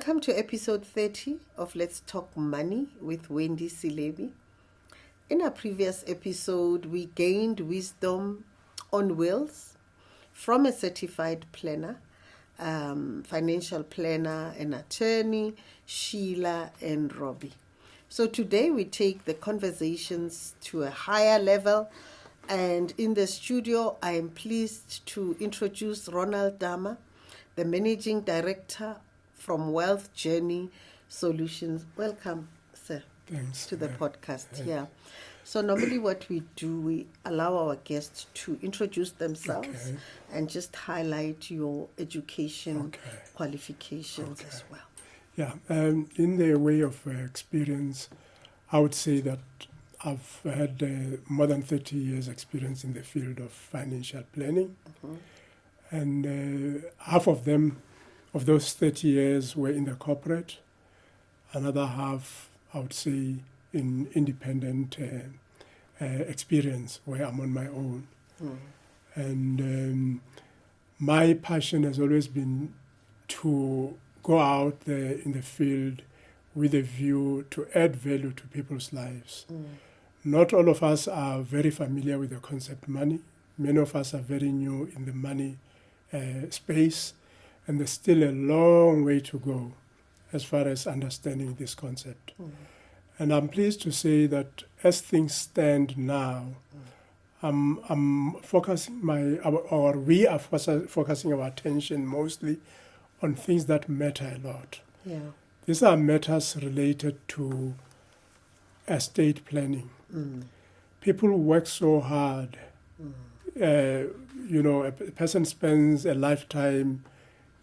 Welcome to episode 30 of Let's Talk Money with Wendy Silebi. In our previous episode, we gained wisdom on wills from a certified planner, financial planner and attorney, Sheila and Robbie. So today we take the conversations to a higher level, and in the studio I am pleased to introduce Donald Dama, the Managing Director from Wealth Journey Solutions. Welcome, sir. Thanks. To the podcast. Yeah. So normally what we do, we allow our guests to introduce themselves and just highlight your education qualifications as well. Yeah, in the way of experience, I would say that I've had more than 30 years experience in the field of financial planning. And half of those 30 years were in the corporate. Another half, I would say, in independent experience where I'm on my own. And my passion has always been to go out there in the field with a view to add value to people's lives. Not all of us are very familiar with the concept money. Many of us are very new in the money space, and there's still a long way to go as far as understanding this concept. And I'm pleased to say that as things stand now, I'm focusing we are focusing our attention mostly on things that matter a lot. Yeah. These are matters related to estate planning. People work so hard. A person spends a lifetime,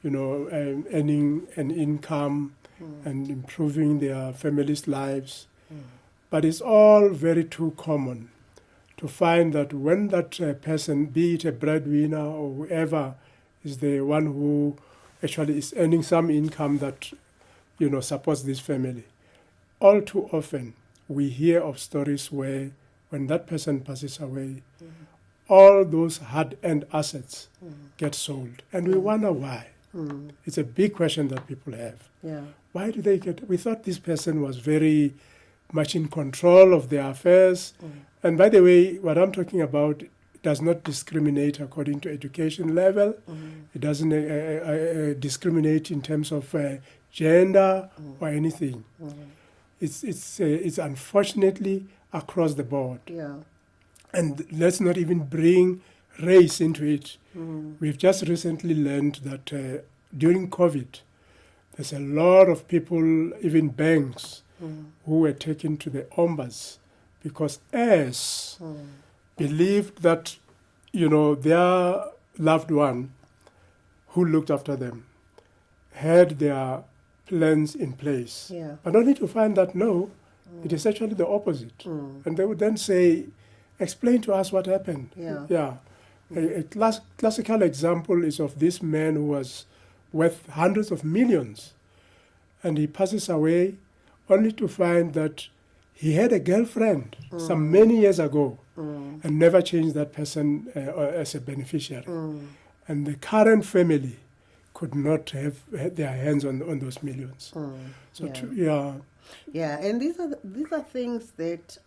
earning an income and improving their family's lives. But it's all very too common to find that when that person, be it a breadwinner or whoever, is the one who actually is earning some income that, supports this family, all too often we hear of stories where when that person passes away, all those hard-earned assets get sold. And we wonder why. It's a big question that people have. Yeah. Why do they we thought this person was very much in control of their affairs. And by the way, what I'm talking about does not discriminate according to education level. It doesn't discriminate in terms of gender or anything. It's unfortunately across the board. Yeah. And let's not even bring race into it. We've just recently learned that during COVID, there's a lot of people, even banks, who were taken to the ombuds because heirs believed that, their loved one who looked after them had their plans in place. Yeah. But only to find that, no, it is actually the opposite. And they would then say, explain to us what happened. Yeah. A classical example is of this man who was worth hundreds of millions. And he passes away only to find that he had a girlfriend some many years ago and never changed that person as a beneficiary. And the current family could not have had their hands on those millions. Yeah, and these are things that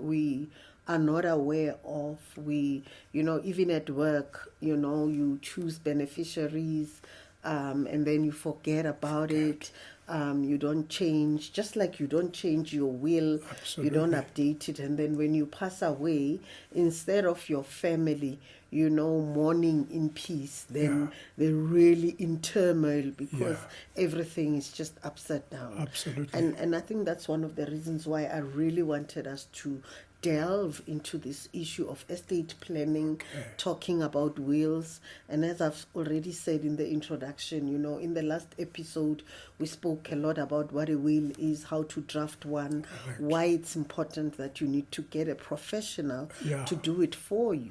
we are not aware of. We, even at work, you choose beneficiaries and then you forget about it. You don't change, just like you don't change your will. Absolutely. You don't update it. And then when you pass away, instead of your family, mourning in peace, then they're really in turmoil because everything is just upside down. Absolutely. And I think that's one of the reasons why I really wanted us to delve into this issue of estate planning, talking about wills. And as I've already said in the introduction, in the last episode, we spoke a lot about what a will is, how to draft one, why it's important that you need to get a professional to do it for you.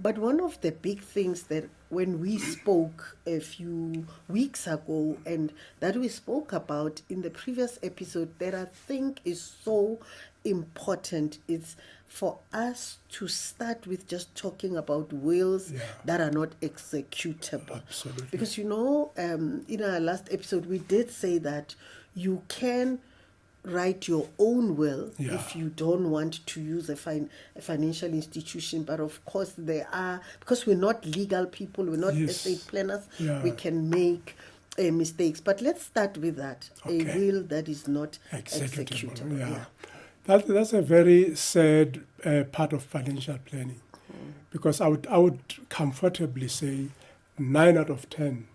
But one of the big things that when we spoke a few weeks ago and that we spoke about in the previous episode that I think is so important is for us to start with just talking about wills that are not executable. Absolutely. Because, in our last episode, we did say that you can write your own will if you don't want to use a financial institution. But of course, because we're not legal people, we're not estate planners, we can make mistakes. But let's start with that. A will that is not executable. Yeah. That's a very sad part of financial planning, because I would comfortably say 9 out of 10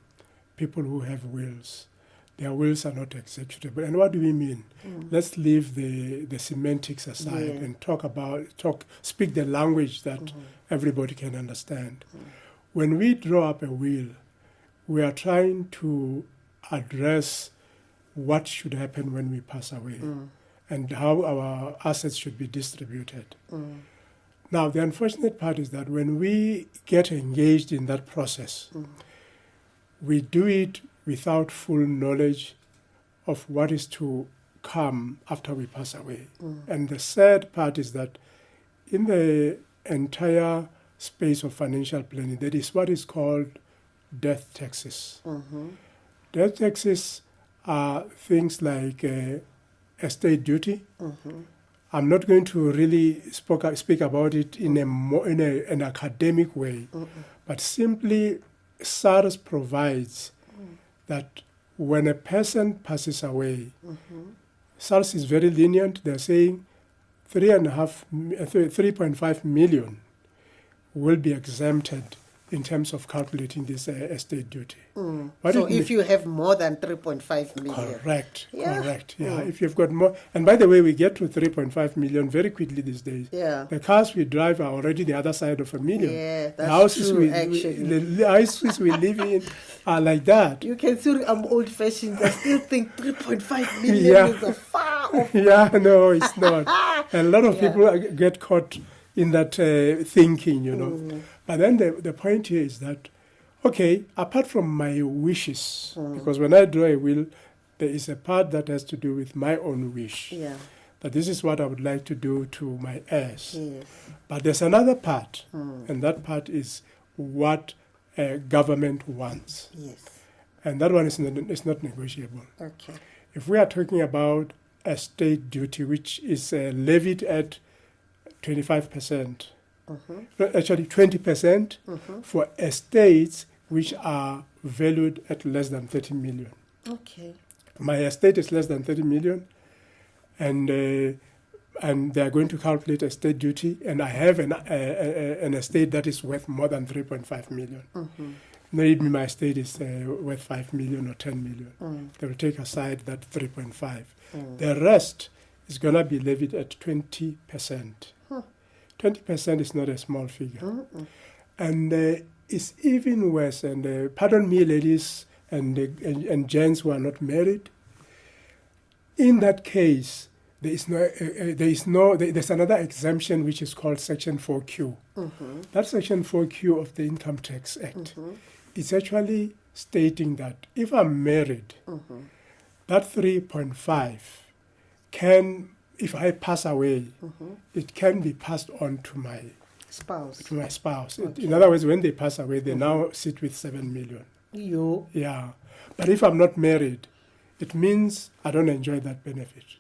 people who have wills, their wills are not executable. And what do we mean? Let's leave the semantics aside and speak the language that everybody can understand. When we draw up a will, we are trying to address what should happen when we pass away. And how our assets should be distributed. Now, the unfortunate part is that when we get engaged in that process, we do it without full knowledge of what is to come after we pass away. And the sad part is that in the entire space of financial planning, there is what is called death taxes. Death taxes are things like estate duty. I'm not going to really speak about it in an academic way, but simply SARS provides that when a person passes away, SARS is very lenient. They're saying 3.5 million will be exempted in terms of calculating this estate duty. So if you have more than 3.5 million. Correct. Yeah, if you've got more. And by the way, we get to 3.5 million very quickly these days. Yeah. The cars we drive are already the other side of 1 million. Yeah, that's the houses true, actually. The houses we live in are like that. You can see I'm old-fashioned. I still think 3.5 million is a far off. Yeah, no, it's not. A lot of people get caught in that thinking, But then the point here is that, okay, apart from my wishes, because when I draw a will, there is a part that has to do with my own wish. Yeah. That this is what I would like to do to my heirs. Yes. But there's another part, and that part is what government wants. Yes. And that one is not negotiable. Okay. If we are talking about estate duty, which is levied at 25%, actually 20% for estates which are valued at less than 30 million. Okay. My estate is less than 30 million, and they are going to calculate estate duty, and I have an estate that is worth more than 3.5 million. Maybe my estate is worth 5 million or 10 million. They will take aside that 3.5. The rest is going to be levied at 20%. 20% is not a small figure. And it's even worse, and pardon me, ladies and gents who are not married. In that case, there's another exemption which is called Section 4Q. That Section 4Q of the Income Tax Act is actually stating that if I'm married, that 3.5 can, if I pass away, it can be passed on to my spouse. Okay. In other words, when they pass away, they now sit with 7 million. Yeah. But if I'm not married, it means I don't enjoy that benefit.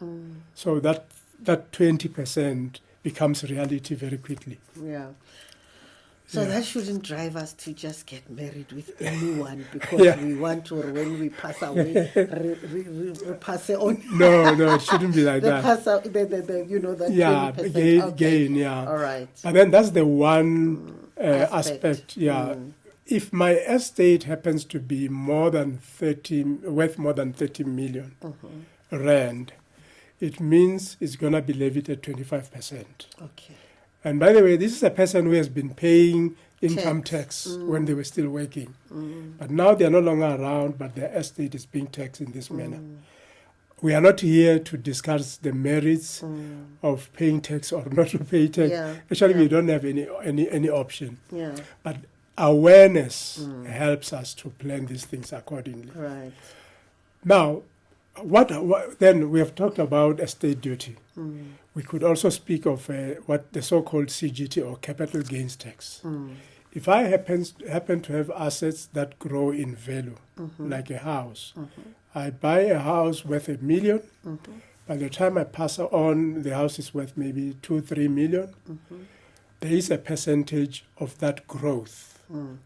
So that 20% becomes reality very quickly. Yeah. So that shouldn't drive us to just get married with anyone because we want to, or when we pass away, pass it on. No, it shouldn't be like that. Pass out, the 20%. Gain, yeah. All right. But then that's the one aspect, If my estate happens to be worth more than 30 million rand, it means it's going to be levied at 25%. Okay. And by the way, this is a person who has been paying income tax when they were still working. But now they are no longer around, but their estate is being taxed in this manner. We are not here to discuss the merits of paying tax or not to pay tax. Actually, we don't have any option. Yeah. But awareness helps us to plan these things accordingly. Right. Now, what then we have talked about estate duty. We could also speak of what the so-called CGT or capital gains tax. If I happen to have assets that grow in value, like a house, I buy a house worth $1 million. By the time I pass on, the house is worth maybe 2-3 million. There is a percentage of that growth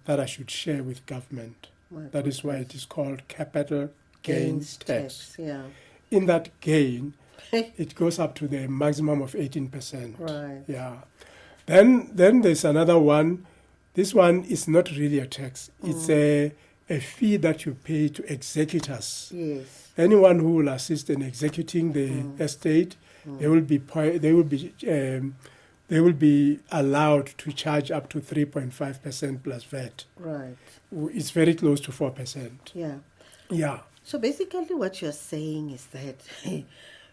that I should share with government. That is why it is called capital gains tax. Yeah. In that gain, it goes up to the maximum of 18%. Right. Yeah. Then there's another one. This one is not really a tax. It's a fee that you pay to executors. Yes. Anyone who will assist in executing the estate, they will be allowed to charge up to 3.5% plus VAT. Right. It's very close to 4%. Yeah. Yeah. So basically what you're saying is that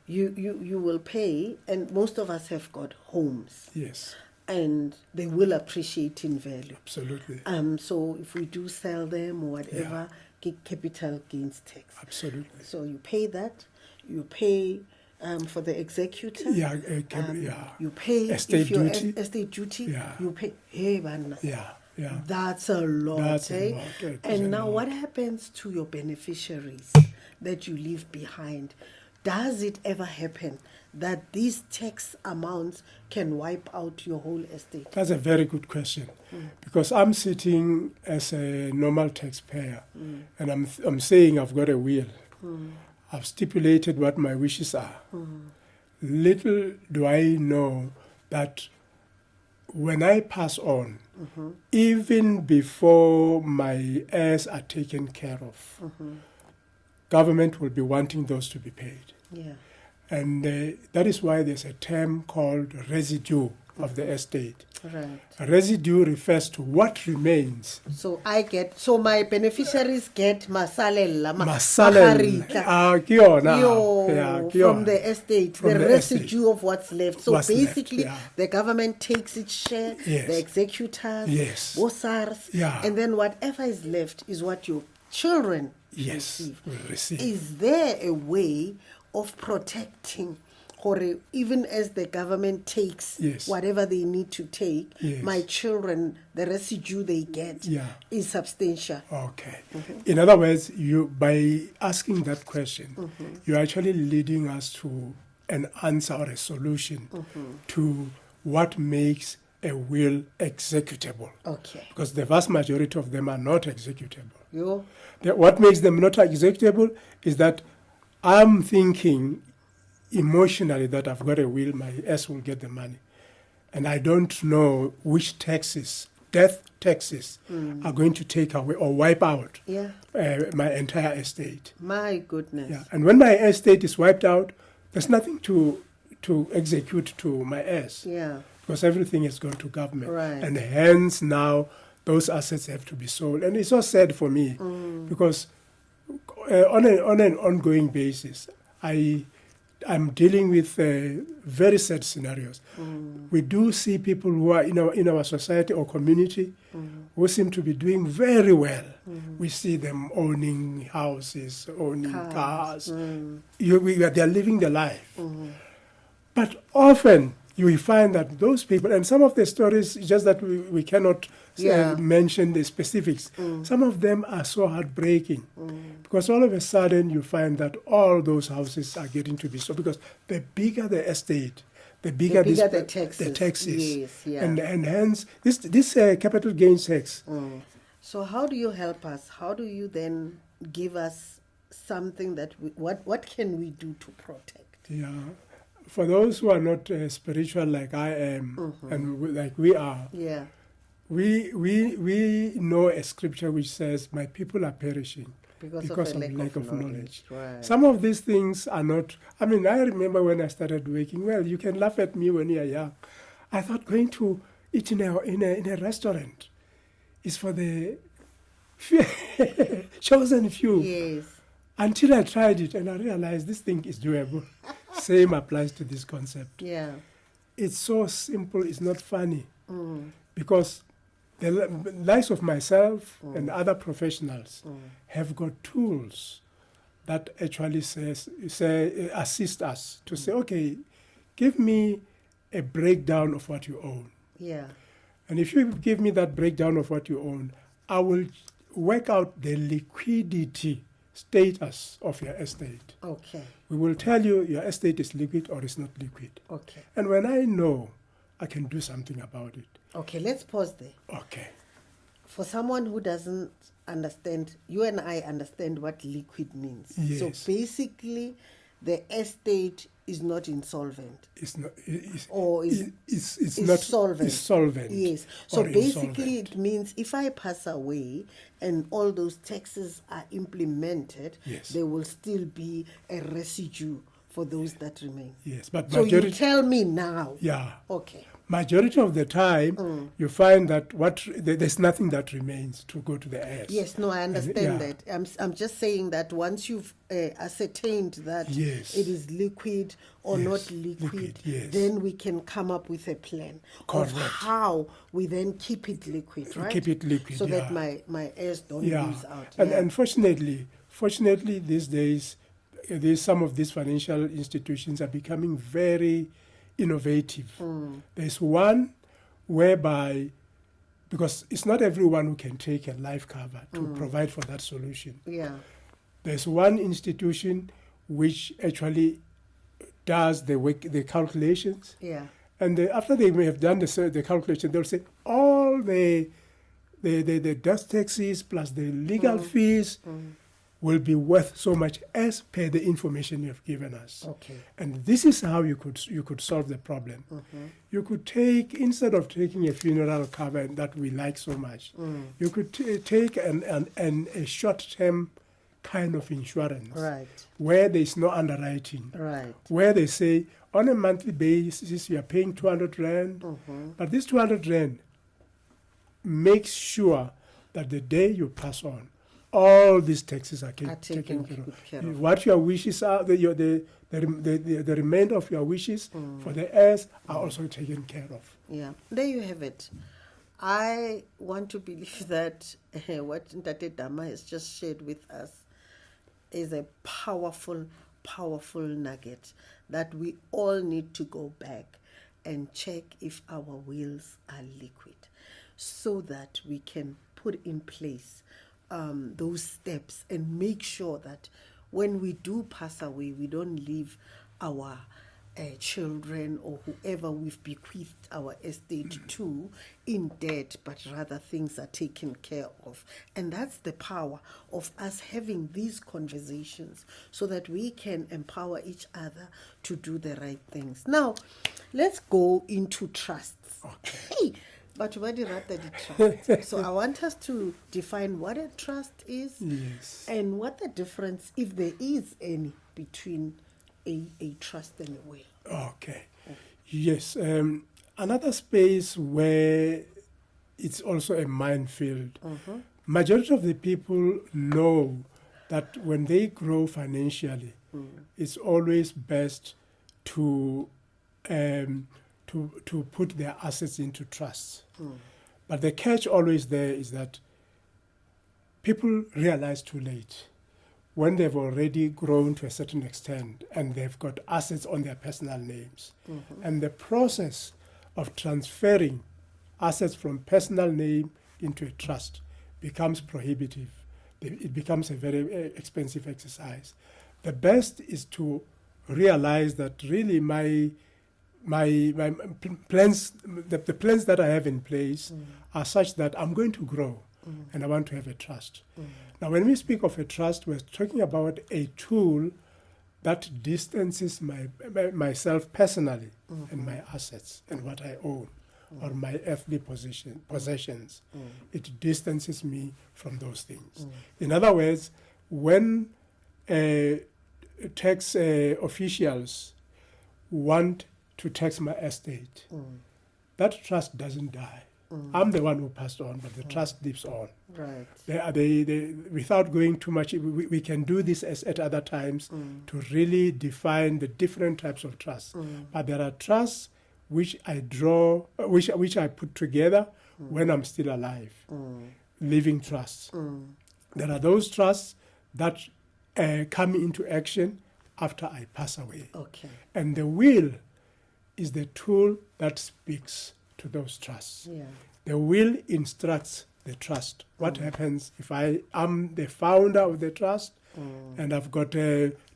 you will pay, and most of us have got homes. Yes. And they will appreciate in value. Absolutely. So if we do sell them or whatever, get capital gains tax. Absolutely. So you pay that. You pay for the executor. Yeah. You pay estate duty. Estate duty. Yeah. You pay. Hey, man. Yeah. Yeah. That's a lot. That's eh? a lot. It is And a now, lot. what happens to your beneficiaries that you leave behind? Does it ever happen that these tax amounts can wipe out your whole estate? That's a very good question, because I'm sitting as a normal taxpayer, and I'm saying I've got a will. I've stipulated what my wishes are. Little do I know that when I pass on, even before my heirs are taken care of, government will be wanting those to be paid. Yeah. And that is why there's a term called residue of the estate. Right. A residue refers to what remains. So my beneficiaries get masalela, from the estate, From the the residue of what's left. So What's basically, left, yeah. the government takes its share, Yes. the executors, Yes. bossars, Yeah. and then whatever is left is what your children Yes, receive. will receive. Is there a way of protecting, or even as the government takes Yes. whatever they need to take, Yes. my children, the residue they get Yeah. is substantial? Okay. In other words, by asking that question, you're actually leading us to an answer or a solution to what makes a will executable. Okay. Because the vast majority of them are not executable. You? What makes them not executable is that I'm thinking emotionally that I've got a will, my heirs will get the money. And I don't know which taxes, death taxes, are going to take away or wipe out Yeah. my entire estate. My goodness. Yeah. And when my estate is wiped out, there's nothing to execute to my heirs, Yeah. because everything has gone to government. Right. And hence now those assets have to be sold. And it's so sad for me because on an ongoing basis, I'm dealing with very sad scenarios. We do see people who are in our society or community who seem to be doing very well. We see them owning houses, owning cars. They're living the life. But often you will find that those people, and some of the stories, just that we cannot mention the specifics, some of them are so heartbreaking. Because all of a sudden you find that all those houses are getting to be sold, because the bigger the estate, the bigger the taxes. The taxes. Yes, yeah. And hence, this capital gains tax. So how do you help us? How do you then give us something that what can we do to protect? Yeah. For those who are not spiritual like I am, and like we are, Yeah. we know a scripture which says, "My people are perishing Because of of lack of knowledge." Right. Some of these things are not. I mean, I remember when I started working. Well, you can laugh at me when you're young. I thought going to eat in a restaurant is for the chosen few. Yes. Until I tried it and I realized this thing is doable. Same applies to this concept. Yeah. It's so simple, it's not funny. Because the likes of myself and other professionals have got tools that actually assist us to say, okay, give me a breakdown of what you own. Yeah. And if you give me that breakdown of what you own, I will work out the liquidity status of your estate. Okay. We will tell you your estate is liquid or is not liquid. Okay. And when I know, I can do something about it. Okay, let's pause there. Okay. For someone who doesn't understand, you and I understand what liquid means. Yes. So basically, the estate is not insolvent. It's not. It's not solvent. It's solvent. Yes. So or basically, insolvent. it means if I pass away and all those taxes are implemented, Yes. there will still be a residue for those that remain. Yes, but So majority. you tell me now. Yeah. Okay. Majority of the time, you find that there's nothing that remains to go to the heirs. Yes, no, I understand yeah. that. I'm just saying that once you've ascertained that Yes. it is liquid or Yes, not liquid, liquid, yes. then we can come up with a plan of Correct. how we then keep it liquid, right? Keep it liquid, so that yeah. my heirs don't Yeah, lose out. and fortunately these days, some of these financial institutions are becoming very innovative. There's one whereby, because it's not everyone who can take a life cover to provide for that solution. Yeah. There's one institution which actually does the calculations, Yeah. and after they may have done the calculation, they'll say all the death taxes plus the legal fees will be worth so much as per the information you have given us. Okay. And this is how you could solve the problem. You could take, instead of taking a funeral cover that we like so much, you could take a short-term kind of insurance, Right. where there is no underwriting, Right. where they say on a monthly basis you are paying 200 rand, but this 200 rand makes sure that the day you pass on, all these taxes are taken care of. What your wishes are, the remainder of your wishes for the heirs are also taken care of. Yeah, there you have it. I want to believe that what Donald Dama has just shared with us is a powerful, powerful nugget that we all need to go back and check if our wills are liquid, so that we can put in place those steps and make sure that when we do pass away, we don't leave our children or whoever we've bequeathed our estate to in debt, but rather things are taken care of. And that's the power of us having these conversations, so that we can empower each other to do the right things. Now, let's go into trusts. Okay. Hey, but where did the trust? So I want us to define what a trust is, Yes. and what the difference, if there is any, between a trust and a will. Okay. Yes. Another space where it's also a minefield. Majority of the people know that when they grow financially, it's always best to put their assets into trusts. But the catch always there is that people realize too late, when they've already grown to a certain extent and they've got assets on their personal names. And the process of transferring assets from personal name into a trust becomes prohibitive. It becomes a very expensive exercise. The best is to realize that really my plans, the plans that I have in place are such that I'm going to grow and I want to have a trust. Now, when we speak of a trust, we're talking about a tool that distances myself personally and my assets and what I own or my earthly possessions. It distances me from those things. In other words, when tax officials want to tax my estate, that trust doesn't die. I'm the one who passed on, but the trust lives on. Right. They, without going too much, we can do this as at other times to really define the different types of trusts. But there are trusts which I which I put together when I'm still alive, living trusts. There are those trusts that come into action after I pass away. Okay. And the will is the tool that speaks to those trusts. Yeah. The will instructs the trust. What happens if I am the founder of the trust and I've got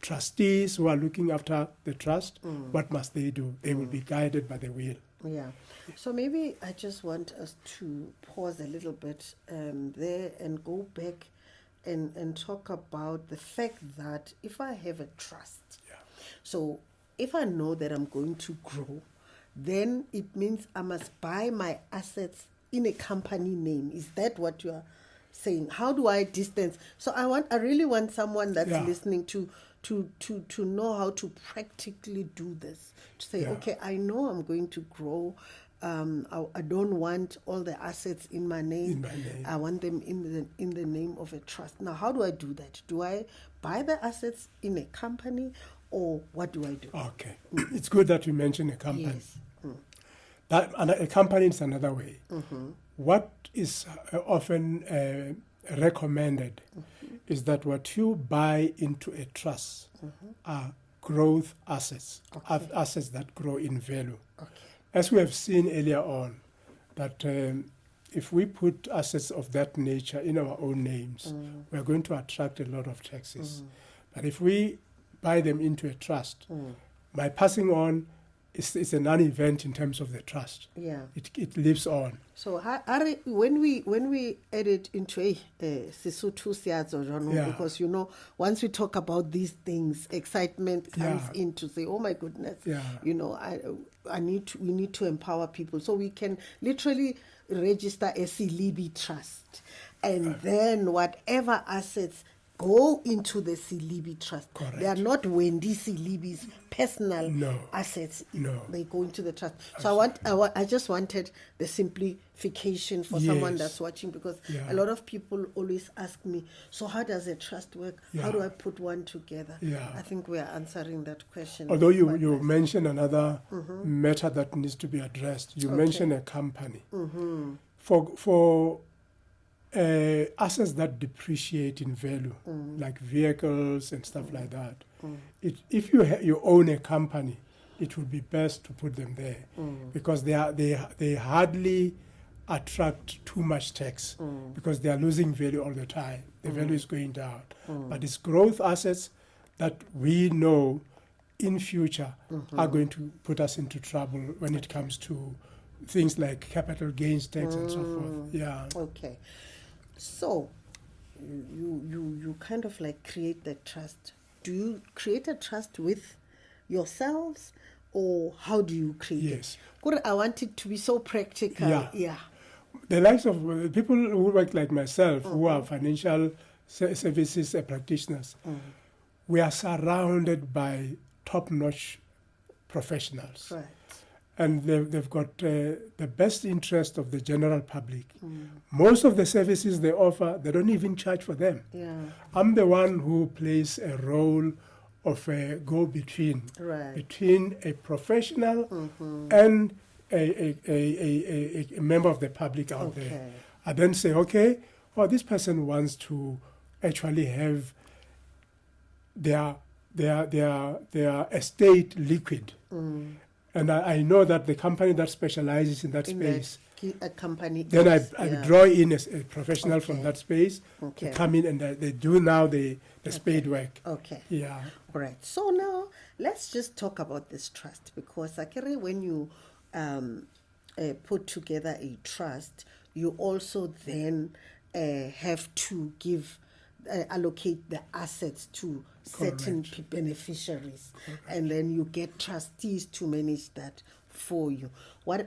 trustees who are looking after the trust? What must they do? They will be guided by the will. Yeah. So maybe I just want us to pause a little bit there and go back and talk about the fact that if I have a trust, so if I know that I'm going to grow, then it means I must buy my assets in a company name. Is that what you are saying? How do I distance? So I really want someone that's listening to know how to practically do this. To say, okay, I know I'm going to grow. I don't want all the assets in my name. I want them in the name of a trust. Now, how do I do that? Do I buy the assets in a company, or what do I do? Okay, it's good that you mentioned a company. Yes. That a company is another way. What is often recommended is that what you buy into a trust are growth assets, assets that grow in value. Okay. As we have seen earlier on, that if we put assets of that nature in our own names, we are going to attract a lot of taxes. But if we buy them into a trust, by passing on, it's a non-event in terms of the trust. Yeah. It lives on. So when we add it into a Sesotho Siyazo, because once we talk about these things, excitement comes in to say, oh my goodness, we need to empower people. So we can literally register a Silibi trust, and then whatever assets go into the Silibi trust. Correct. They are not Wendy Silibi's personal assets. No. They go into the trust. Absolutely. So I just wanted the simplification for someone that's watching, because a lot of people always ask me, so how does a trust work? How do I put one together? I think we are answering that question. Although you mentioned another matter that needs to be addressed. You mentioned a company. For assets that depreciate in value, like vehicles and stuff like that, if you own a company, it would be best to put them there, because they hardly attract too much tax, because they are losing value all the time. The value is going down. But it's growth assets that we know in future are going to put us into trouble when it comes to things like capital gains tax and so forth. Yeah. Okay. So, you kind of like create the trust. Do you create a trust with yourselves, or how do you create it? Good, I want it to be so practical. Yeah. The likes of people who work like myself, who are financial services practitioners, we are surrounded by top-notch professionals. Right. And they've got the best interest of the general public. Most of the services they offer, they don't even charge for them. Yeah. I'm the one who plays a role of a go-between between a professional and a member of the public out there. I then say, okay, this person wants to actually have their estate liquid. And I know that the company that specializes in that space, a company, then I draw in a professional from that space to come in, and they do now the spade work. Okay. Yeah. All right. So now let's just talk about this trust, because when you put together a trust, you also then have to allocate the assets to certain beneficiaries, and then you get trustees to manage that for you.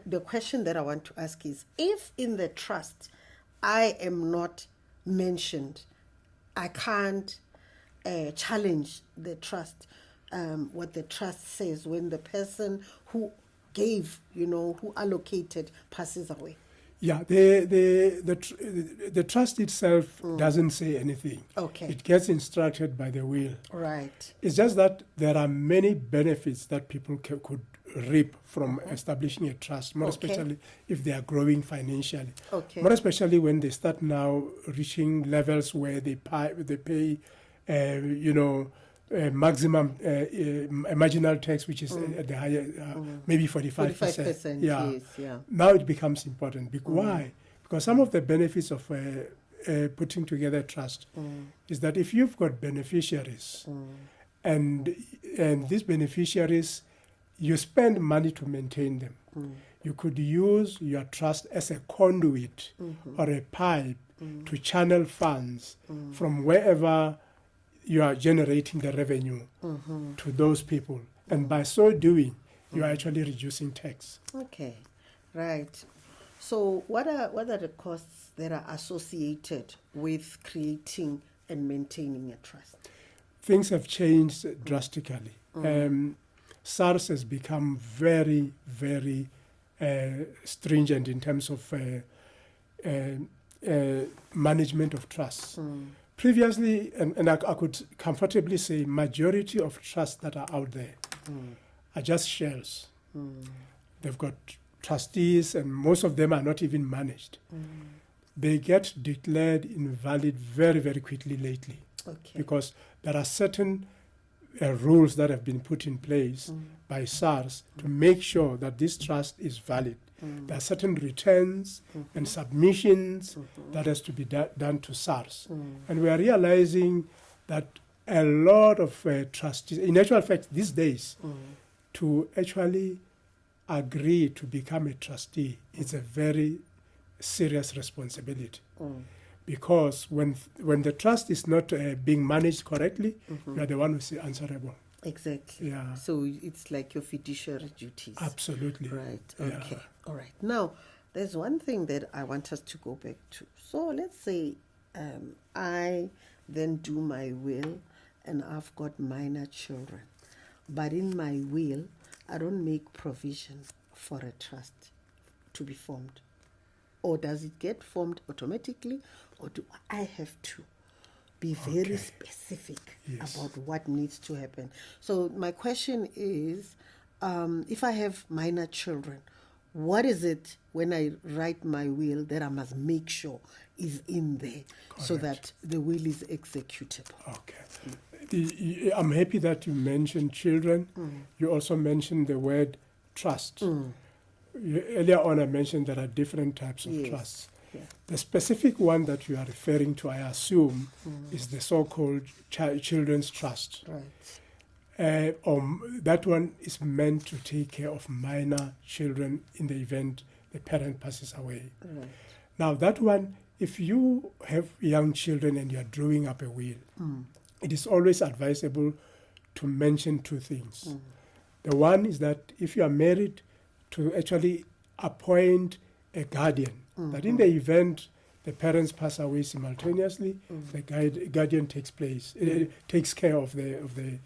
The question that I want to ask is, if in the trust I am not mentioned, I can't challenge the trust, what the trust says when the person who gave, who allocated, passes away. Yeah, the trust itself doesn't say anything. Okay. It gets instructed by the will. Right. It's just that there are many benefits that people could reap from establishing a trust, more especially if they are growing financially. Okay. More especially when they start now reaching levels where they pay maximum marginal tax, which is at the higher, maybe 45%. 45%, yes, yeah. Now it becomes important. Why? Because some of the benefits of putting together a trust is that if you've got beneficiaries, and these beneficiaries, you spend money to maintain them. You could use your trust as a conduit or a pipe to channel funds from wherever you are generating the revenue to those people. And by so doing, you are actually reducing tax. Okay, right. So what are the costs that are associated with creating and maintaining a trust? Things have changed drastically. SARS has become very, very stringent in terms of management of trusts. Previously, and I could comfortably say, majority of trusts that are out there are just shells. They've got trustees, and most of them are not even managed. They get declared invalid very, very quickly lately. Okay. Because there are certain rules that have been put in place by SARS to make sure that this trust is valid. There are certain returns and submissions that has to be done to SARS. And we are realizing that a lot of trustees, in actual fact, these days, to actually agree to become a trustee is a very serious responsibility. Because when the trust is not being managed correctly, you are the one who's answerable. Exactly. Yeah. So it's like your fiduciary duties. Absolutely. Right. Yeah. Okay. All right. Now, there's one thing that I want us to go back to. So let's say I then do my will and I've got minor children. But in my will, I don't make provision for a trust to be formed. Or does it get formed automatically, or do I have to be very specific about what needs to happen? So my question is, if I have minor children, what is it when I write my will that I must make sure is in there so that the will is executable? Okay. I'm happy that you mentioned children. You also mentioned the word trust. Earlier on, I mentioned there are different types of trusts. Yeah. The specific one that you are referring to, I assume, is the so-called children's trust. Right. That one is meant to take care of minor children in the event the parent passes away. Right. Now, that one, if you have young children and you are drawing up a will, it is always advisable to mention two things. The one is that if you are married, to actually appoint a guardian, that in the event the parents pass away simultaneously, the guardian takes care of the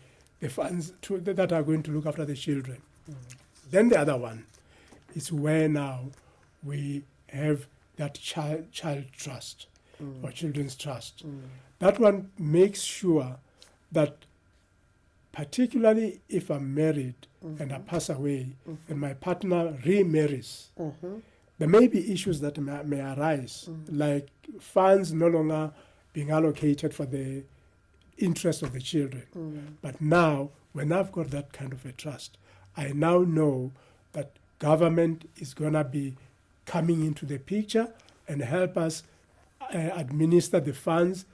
funds that are going to look after the children. Then the other one is where now we have that child trust or children's trust. That one makes sure that particularly if I'm married and I pass away and my partner remarries, there may be issues that may arise, like funds no longer being allocated for the interest of the children. But now, when I've got that kind of a trust, I now know that government is going to be coming into the picture and help us administer the funds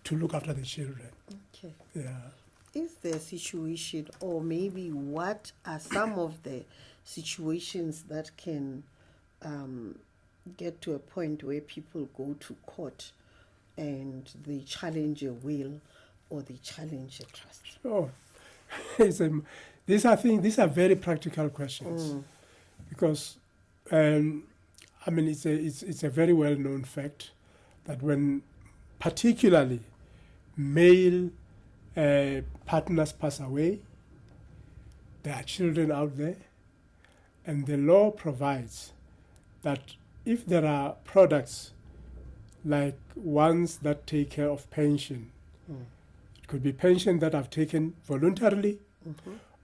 to look after the children. Okay. Yeah. Is there a situation, or maybe what are some of the situations that can get to a point where people go to court and they challenge a will or they challenge a trust? Oh, these are very practical questions because it's a very well-known fact that when particularly male partners pass away, there are children out there, and the law provides that if there are products like ones that take care of pension, it could be pension that I've taken voluntarily,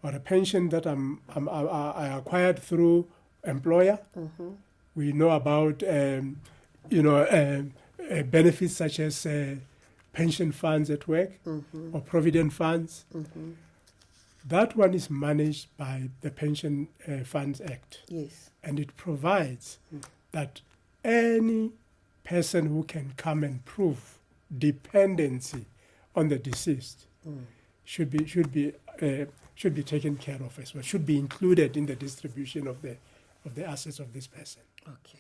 or a pension that I acquired through employer. We know about benefits such as pension funds at work or provident funds. That one is managed by the Pension Funds Act. Yes. And it provides that any person who can come and prove dependency on the deceased should be taken care of as well, should be included in the distribution of the assets of this person. Okay.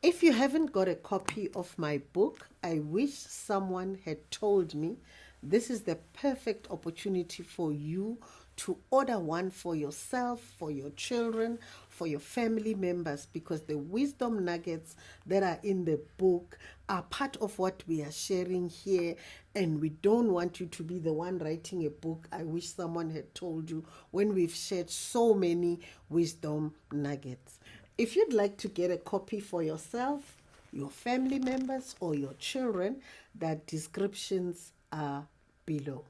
If you haven't got a copy of my book, I wish someone had told me, this is the perfect opportunity for you to order one for yourself, for your children, for your family members, because the wisdom nuggets that are in the book are part of what we are sharing here, and we don't want you to be the one writing a book. I wish someone had told you, when we've shared so many wisdom nuggets. If you'd like to get a copy for yourself, your family members, or your children, the descriptions are below.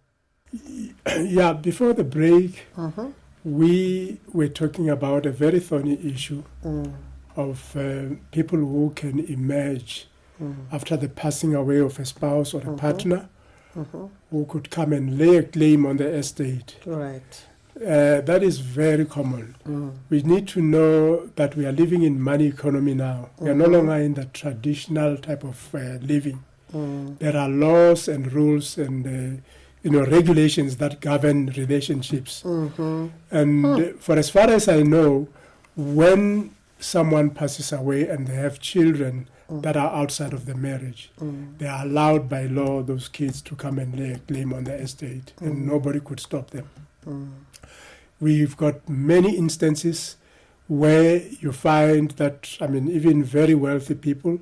Yeah, before the break, we were talking about a very thorny issue of people who can emerge after the passing away of a spouse or a partner who could come and lay a claim on the estate. Right. That is very common. We need to know that we are living in money economy now. We are no longer in the traditional type of living. There are laws and rules and regulations that govern relationships. And for as far as I know, when someone passes away and they have children that are outside of the marriage, they are allowed by law, those kids, to come and lay a claim on the estate, and nobody could stop them. We've got many instances where you find that, even very wealthy people,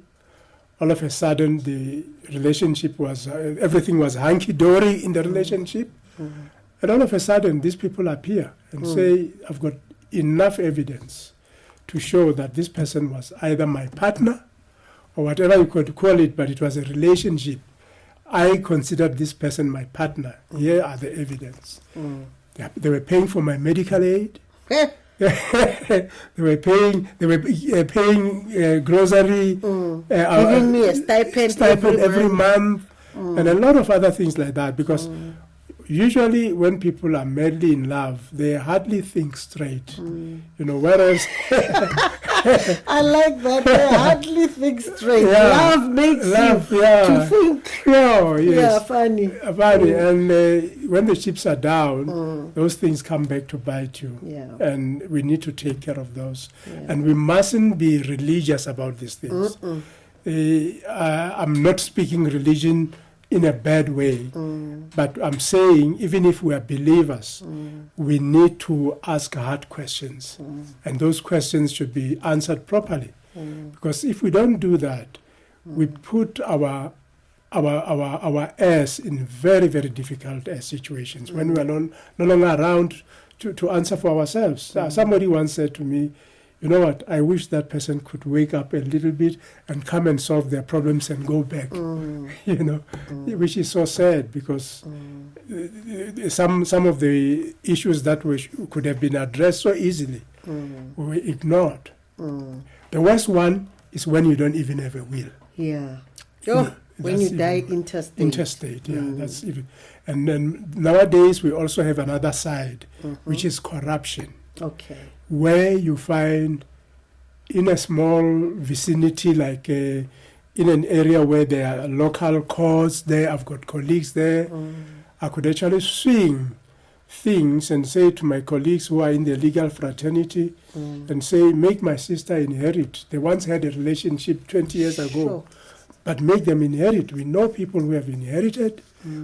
all of a sudden the relationship was, everything was hunky-dory in the relationship, and all of a sudden these people appear and say, I've got enough evidence to show that this person was either my partner or whatever you could call it, but it was a relationship. I considered this person my partner. Here are the evidence. They were paying for my medical aid. They were paying grocery, giving me a stipend every month, and a lot of other things like that. Because usually when people are madly in love, they hardly think straight. Whereas I like that. They hardly think straight. Love makes you to think. Yeah, funny. And when the chips are down, those things come back to bite you. And we need to take care of those. And we mustn't be religious about these things. I'm not speaking religion in a bad way, but I'm saying even if we are believers, we need to ask hard questions, and those questions should be answered properly. Because if we don't do that, we put our heirs in very, very difficult situations when we are no longer around to answer for ourselves. Somebody once said to me, you know what, I wish that person could wake up a little bit and come and solve their problems and go back, which is so sad, because some of the issues that could have been addressed so easily were ignored. The worst one is when you don't even have a will. When you die intestate. Intestate, that's even. And then nowadays we also have another side, which is corruption. Okay. Where you find in a small vicinity, like in an area where there are local courts there, I've got colleagues there, I could actually swing things and say to my colleagues who are in the legal fraternity and say, make my sister inherit. They once had a relationship 20 years ago, but make them inherit. We know people who have inherited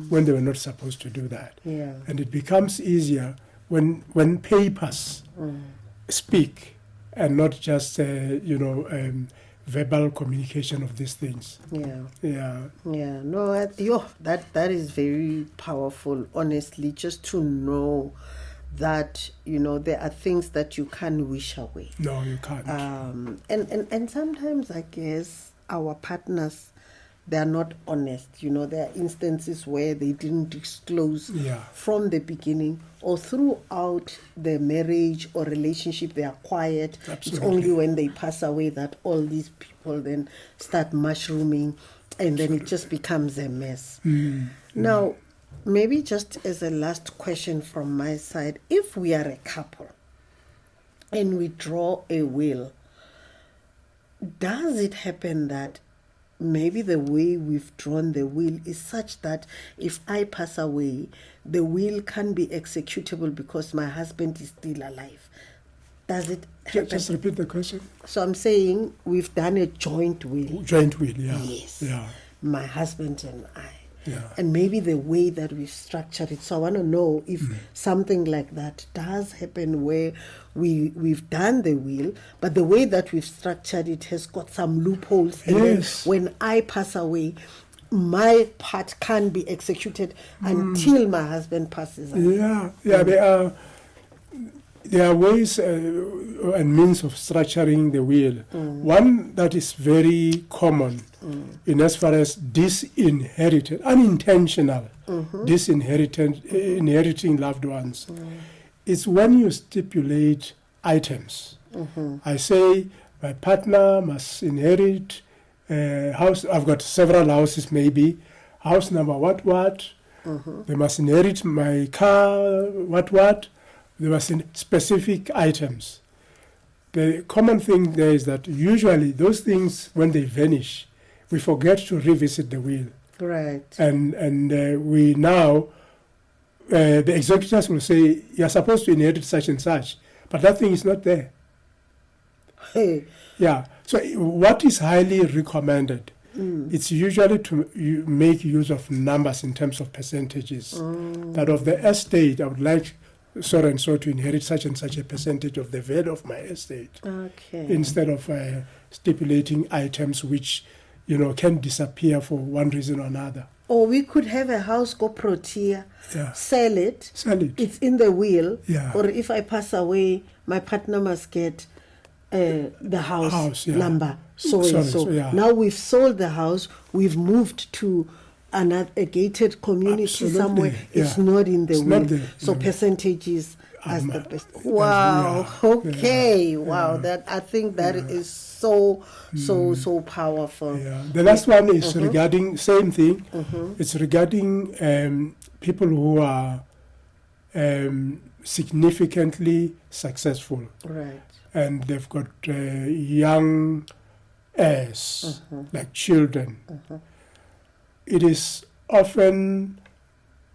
when they were not supposed to do that. And it becomes easier when papers speak and not just verbal communication of these things. No, that is very powerful, honestly, just to know that there are things that you can't wish away. No, you can't. And sometimes I guess our partners they are not honest. There are instances where they didn't disclose from the beginning, or throughout the marriage or relationship they are quiet. Absolutely. It's only when they pass away that all these people then start mushrooming, and then it just becomes a mess. Now, maybe just as a last question from my side, if we are a couple and we draw a will, does it happen that maybe the way we've drawn the will is such that if I pass away, the will can be executable because my husband is still alive? Does it happen? Just repeat the question. So I'm saying we've done a joint will. Joint will, yeah. Yes. Yeah. My husband and I. Yeah. And maybe the way that we've structured it. So I want to know if something like that does happen where we've done the will, but the way that we've structured it has got some loopholes. And then when I pass away, my part can be executed until my husband passes away. Yeah. There are ways and means of structuring the will. One that is very common in as far as disinherited, unintentional, inheriting loved ones, is when you stipulate items. I say my partner must inherit house. I've got several houses, maybe house number what. They must inherit my car what. There were specific items. The common thing there is that usually those things, when they vanish, we forget to revisit the will. Right. And we now, the executors will say, you're supposed to inherit such and such, but that thing is not there. Hey. Yeah. So what is highly recommended? It's usually to make use of numbers in terms of percentages. That of the estate, I would like so and so to inherit such and such a percentage of the value of my estate. Okay. Instead of stipulating items which, can disappear for one reason or another. Or we could have a house go protea, sell it. It's in the will. Yeah. Or if I pass away, my partner must get the house number. So. Yeah. Now we've sold the house. We've moved to a gated community somewhere. It's not in the will. So percentages as the best. Wow. Okay. Wow. That I think that is so powerful. Yeah. The last one is regarding same thing. It's regarding people who are significantly successful. Right. And they've got young heirs, like children. It is often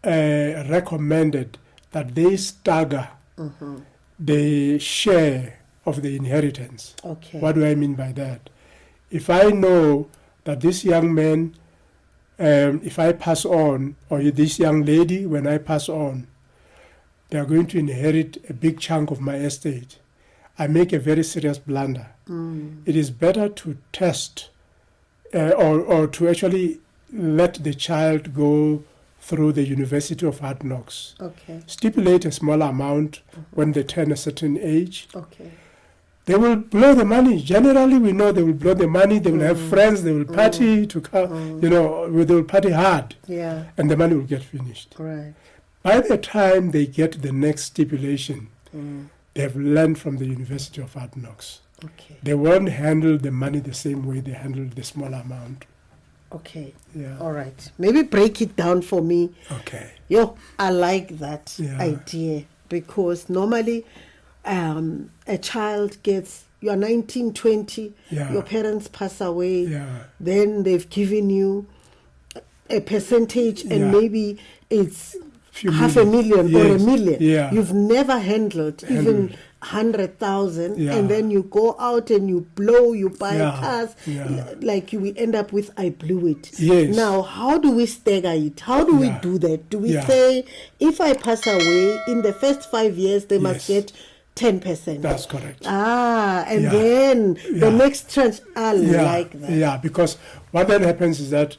recommended that they stagger the share of the inheritance. Okay. What do I mean by that? If I know that this young man, if I pass on, or this young lady, when I pass on, they are going to inherit a big chunk of my estate, I make a very serious blunder. It is better to test or to actually let the child go through the University of Hard Knocks. Okay. Stipulate a small amount when they turn a certain age. Okay. They will blow the money. Generally, we know they will blow the money. They will have friends. They will party they will party hard. Yeah. And the money will get finished. Right. By the time they get the next stipulation, they have learned from the University of Hard Knocks. Okay. They won't handle the money the same way they handle the small amount. Okay. Yeah. All right. Maybe break it down for me. Okay. I like that idea, because normally a child gets, you are 19, 20, your parents pass away, then they've given you a percentage and maybe it's $500,000 or $1 million. Yeah. You've never handled even 100,000, and then you go out and you blow, you buy cars, like we end up with I blew it. Yes. Now, how do we stagger it? How do we do that? Do we say, if I pass away, in the first 5 years, they must get 10%? That's correct. And then the next tranche, like that. Yeah, because what then happens is that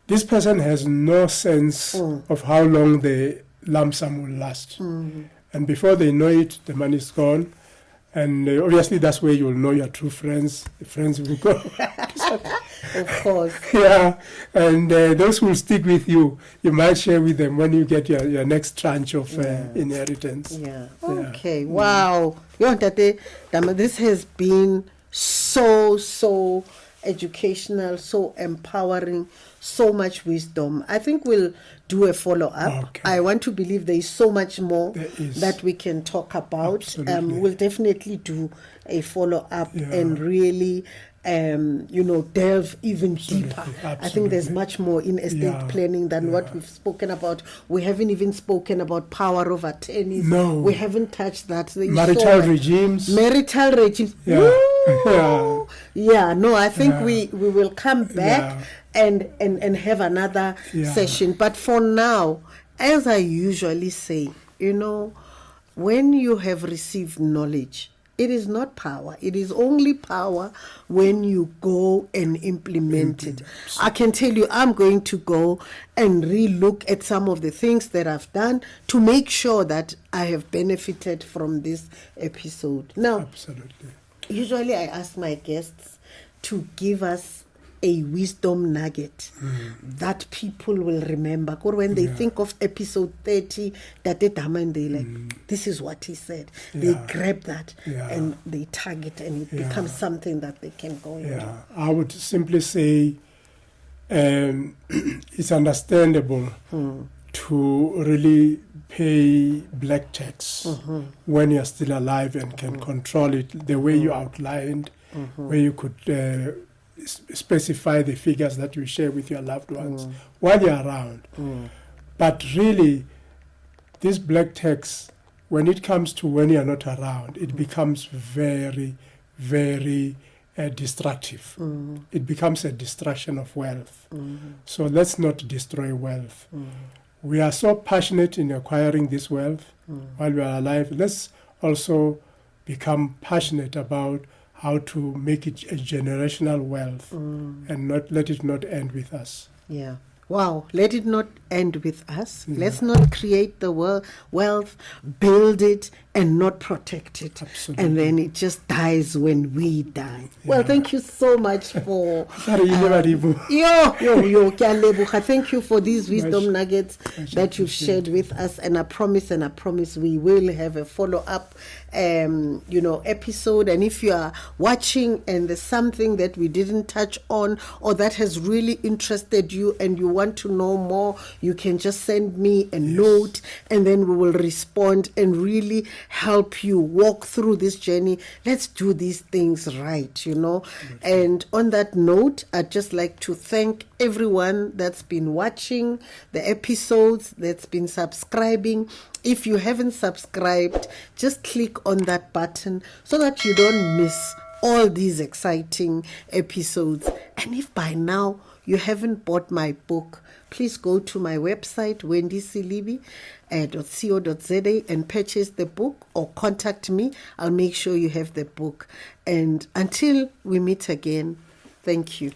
this person has no sense of how long the lump sum will last. And before they know it, the money is gone. And obviously that's where you will know your true friends. The friends will go. Of course. Yeah, and those will stick with you. You might share with them when you get your next tranche of inheritance. Yeah. Okay. Wow. Tate Dama, this has been so educational, so empowering, so much wisdom. I think we'll do a follow-up. Okay. I want to believe there is so much more that we can talk about. Absolutely. We'll definitely do a follow-up Yeah. and really delve even deeper. I think there's Absolutely. much more in estate planning than what we've spoken about. We haven't even spoken about power of attorneys. No. We haven't touched that. There's Marital so regimes. marital regimes. Yeah. Woo! Yeah, no, I think Yeah. we will come back and have another session. But for now, as I usually say, when you have received knowledge, it is not power. It is only power when you go and implement it. I can tell you, I'm going to go and re-look at some of the things that I've done to make sure that I have benefited from this episode. Now, Absolutely. usually I ask my guests to give us a wisdom nugget that people will remember. Or when they think of episode 30, Tate Dama, and they like, this is what he said. They grab that and they tag it, and it becomes something that they can go into. Yeah, I would simply say it's understandable to really pay black tax when you're still alive and can control it the way you outlined, where you could specify the figures that you share with your loved ones while you're around. But really, this black tax, when it comes to when you're not around, it becomes very, very destructive. It becomes a destruction of wealth. So let's not destroy wealth. We are so passionate in acquiring this wealth while we are alive. Let's also become passionate about how to make it a generational wealth and not let it not end with us. Yeah. Wow. Let it not end with us. Let's not create the wealth, build it, and not protect it. Absolutely. And then it just dies when we die. Well, thank you so much for... Thank you for these wisdom nuggets that you've shared with us. And I promise we will have a follow-up episode. And if you are watching and there's something that we didn't touch on or that has really interested you and you want to know more, you can just send me a note, and then we will respond and really help you walk through this journey. Let's do these things right, And on that note, I'd just like to thank everyone that's been watching the episodes, that's been subscribing. If you haven't subscribed, just click on that button so that you don't miss all these exciting episodes. And if by now you haven't bought my book, please go to my website, wendysilibi.co.za, and purchase the book or contact me. I'll make sure you have the book. And until we meet again, thank you.